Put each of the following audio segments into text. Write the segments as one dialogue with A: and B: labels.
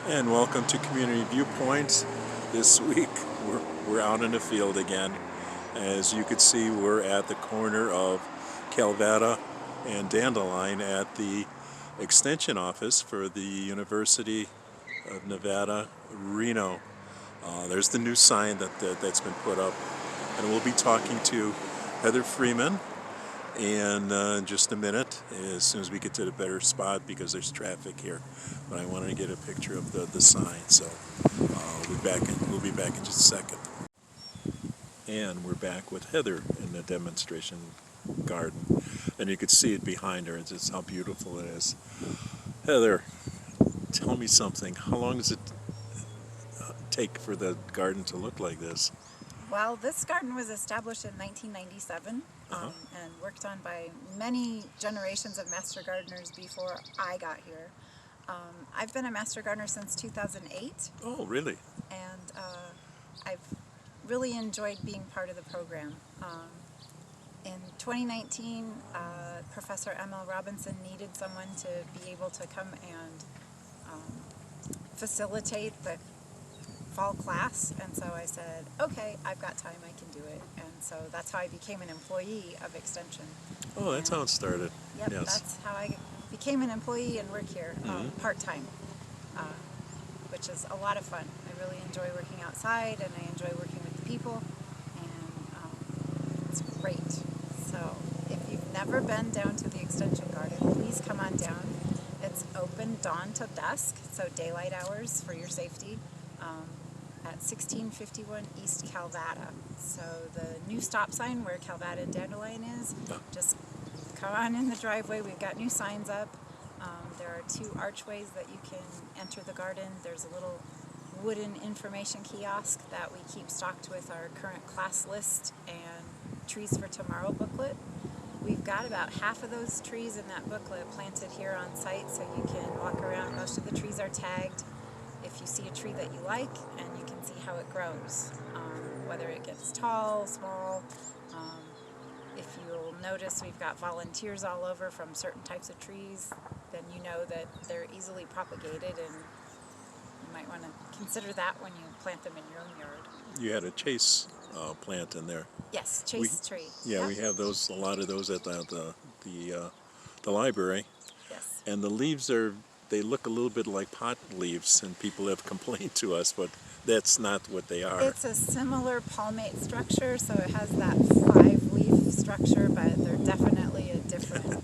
A: And welcome to Community Viewpoints. This week we're out in the field again. As you can see, we're at the corner of Calvada and Dandelion at the extension office for the University of Nevada, Reno. There's the new sign that's been put up. And we'll be talking to Heather Freeman in just a minute, as soon as we get to the better spot, because there's traffic here. But I wanted to get a picture of the sign, so we'll be back in just a second. And we're back with Heather in the demonstration garden, and you can see it behind her. It's just how beautiful it is. Heather, tell me something. How long does it take for the garden to look like this?
B: Well, this garden was established in 1997 and worked on by many generations of master gardeners before I got here. I've been a master gardener since 2008.
A: Oh, really?
B: And I've really enjoyed being part of the program. In 2019, Professor M.L. Robinson needed someone to be able to come and facilitate the fall class, and so I said, okay, I've got time, I can do it. And so that's how I became an employee of Extension.
A: Oh, that's how it started.
B: Yep,
A: Yes.
B: That's how I became an employee and work here, part-time, which is a lot of fun. I really enjoy working outside, and I enjoy working with the people, and it's great. So if you've never been down to the Extension Garden, please come on down. It's open dawn to dusk, so daylight hours for your safety. At 1651 East Calvada. So the new stop sign where Calvada and Dandelion is, just come on in the driveway. We've got new signs up. There are 2 archways that you can enter the garden. There's a little wooden information kiosk that we keep stocked with our current class list and Trees for Tomorrow booklet. We've got about half of those trees in that booklet planted here on site, so you can walk around. Most of the trees are tagged. If you see a tree that you like, and you can see how it grows, whether it gets tall, small. If you'll notice, we've got volunteers all over from certain types of trees, then you know that they're easily propagated, and you might want to consider that when you plant them in your own yard.
A: You had a chase plant in there.
B: Yes, chase tree.
A: Yeah,
B: Yep.
A: we have those. A lot of those at the library.
B: Yes.
A: And the leaves they look a little bit like pot leaves, and people have complained to us, but that's not what they are.
B: It's a similar palmate structure, so it has that 5-leaf structure, but they're definitely a different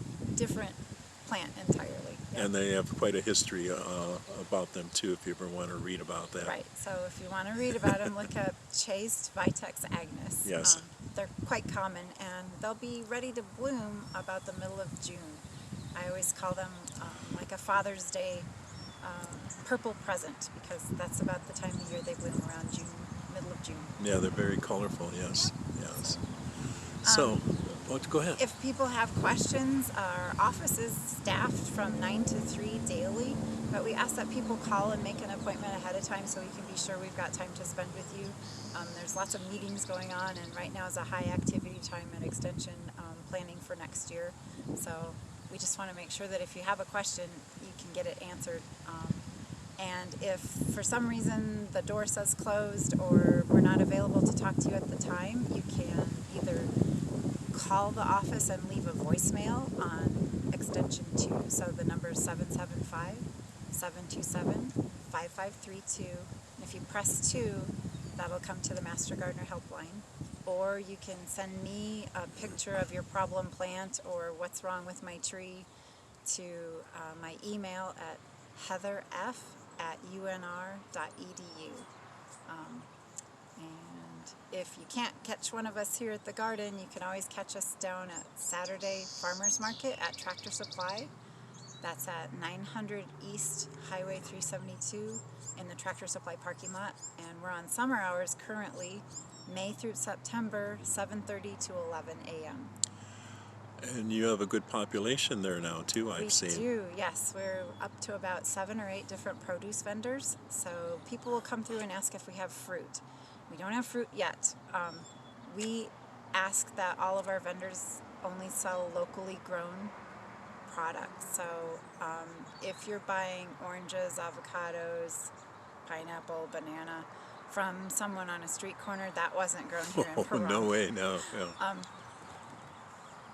B: plant entirely. Yep.
A: And they have quite a history about them too, if you ever want to read about that.
B: Right, so if you want to read about them, look up Chased Vitex Agnes.
A: Yes.
B: They're quite common, and they'll be ready to bloom about the middle of June. I always call them like a Father's Day purple present, because that's about the time of year they bloom, around June, middle of June.
A: Yeah, they're very colorful, yes. Yes. So, go ahead.
B: If people have questions, our office is staffed from 9 to 3 daily, but we ask that people call and make an appointment ahead of time so we can be sure we've got time to spend with you. There's lots of meetings going on, and right now is a high activity time at Extension, planning for next year. So we just want to make sure that if you have a question, you can get it answered. And if for some reason the door says closed or we're not available to talk to you at the time, you can either call the office and leave a voicemail on extension 2. So the number is 775-727-5532. And if you press 2, that'll come to the Master Gardener Helpline. Or you can send me a picture of your problem plant or what's wrong with my tree to my email at heatherf@unr.edu. And if you can't catch one of us here at the garden, you can always catch us down at Saturday Farmers Market at Tractor Supply. That's at 900 East Highway 372 in the Tractor Supply parking lot. And we're on summer hours currently, May through September, 7:30 to 11 a.m.
A: And you have a good population there now too, I've seen.
B: We do, yes. We're up to about 7 or 8 different produce vendors. So people will come through and ask if we have fruit. We don't have fruit yet. We ask that all of our vendors only sell locally grown products. So if you're buying oranges, avocados, pineapple, banana from someone on a street corner, that wasn't grown here in
A: Oh,
B: Pahrump.
A: no way, no.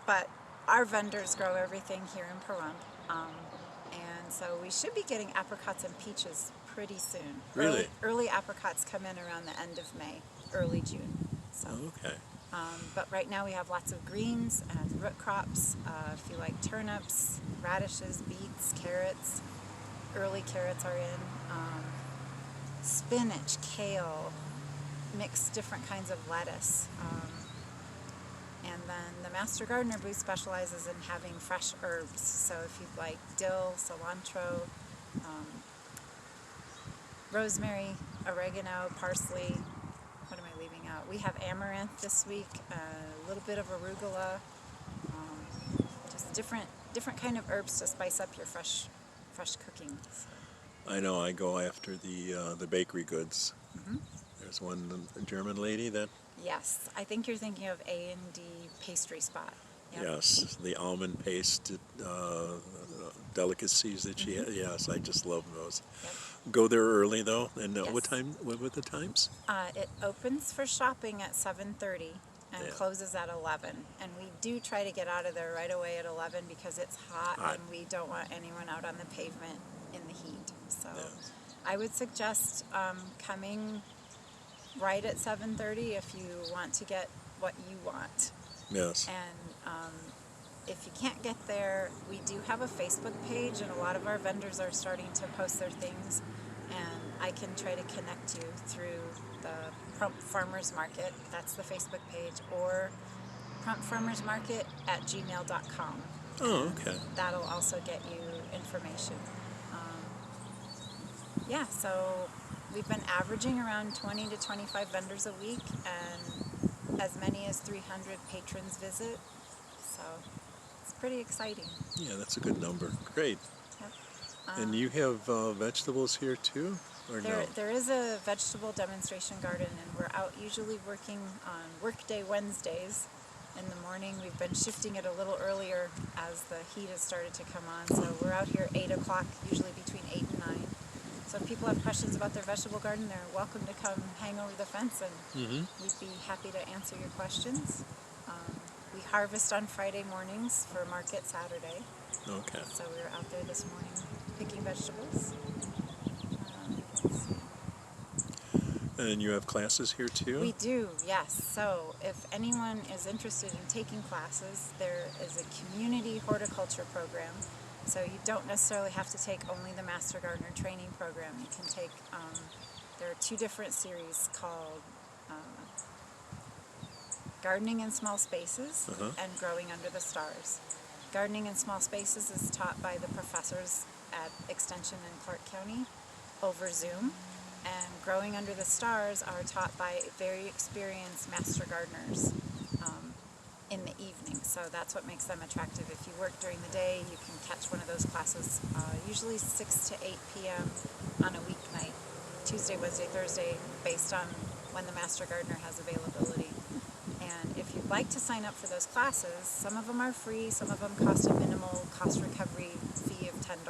B: But our vendors grow everything here in Pahrump. And so we should be getting apricots and peaches pretty soon.
A: Really?
B: Early apricots come in around the end of May, early June. So,
A: Okay.
B: but right now we have lots of greens and root crops. If you like turnips, radishes, beets, carrots, early carrots are in. Spinach, kale, mixed different kinds of lettuce. And then the Master Gardener booth specializes in having fresh herbs. So if you'd like dill, cilantro, rosemary, oregano, parsley, what am I leaving out? We have amaranth this week, a little bit of arugula, just different kind of herbs to spice up your fresh cooking. So.
A: I know, I go after the bakery goods.
B: Mm-hmm.
A: There's one German lady that...
B: Yes, I think you're thinking of A&D Pastry Spot. Yep.
A: Yes, the almond paste delicacies that she has. Yes, I just love those.
B: Yep.
A: Go there early though, and
B: Yes.
A: what time? What were the times?
B: It opens for shopping at 7:30 and
A: Yeah.
B: closes at 11. And we do try to get out of there right away at 11 because it's hot and we don't want anyone out on the pavement in the heat. So
A: Yes.
B: I would suggest coming right at 7:30 if you want to get what you want.
A: Yes.
B: And if you can't get there, we do have a Facebook page, and a lot of our vendors are starting to post their things, and I can try to connect you through the Prump Farmers Market. That's the Facebook page, or prumpfarmersmarket@gmail.com.
A: Oh, okay.
B: That'll also get you information. Yeah, so we've been averaging around 20 to 25 vendors a week, and as many as 300 patrons visit. So it's pretty exciting.
A: Yeah, that's a good number. Great.
B: Yep.
A: And you have vegetables here too, or no?
B: There is a vegetable demonstration garden, and we're out usually working on workday Wednesdays in the morning. We've been shifting it a little earlier as the heat has started to come on. So we're out here 8 o'clock, usually between 8 and 9. So if people have questions about their vegetable garden, they're welcome to come hang over the fence, and we'd be happy to answer your questions. We harvest on Friday mornings for market Saturday.
A: Okay.
B: So we were out there this morning picking vegetables. Let's see.
A: And you have classes here too?
B: We do, yes. So if anyone is interested in taking classes, there is a community horticulture program. So you don't necessarily have to take only the Master Gardener training program. You can take, there are 2 different series called Gardening in Small Spaces and Growing Under the Stars. Gardening in Small Spaces is taught by the professors at Extension in Clark County over Zoom, and Growing Under the Stars are taught by very experienced master gardeners in the evening. So that's what makes them attractive. If you work during the day, you can catch one of those classes, usually 6 to 8 p.m. on a weeknight, Tuesday, Wednesday, Thursday, based on when the Master Gardener has availability. And if you'd like to sign up for those classes, some of them are free, some of them cost a minimal cost recovery fee of $10.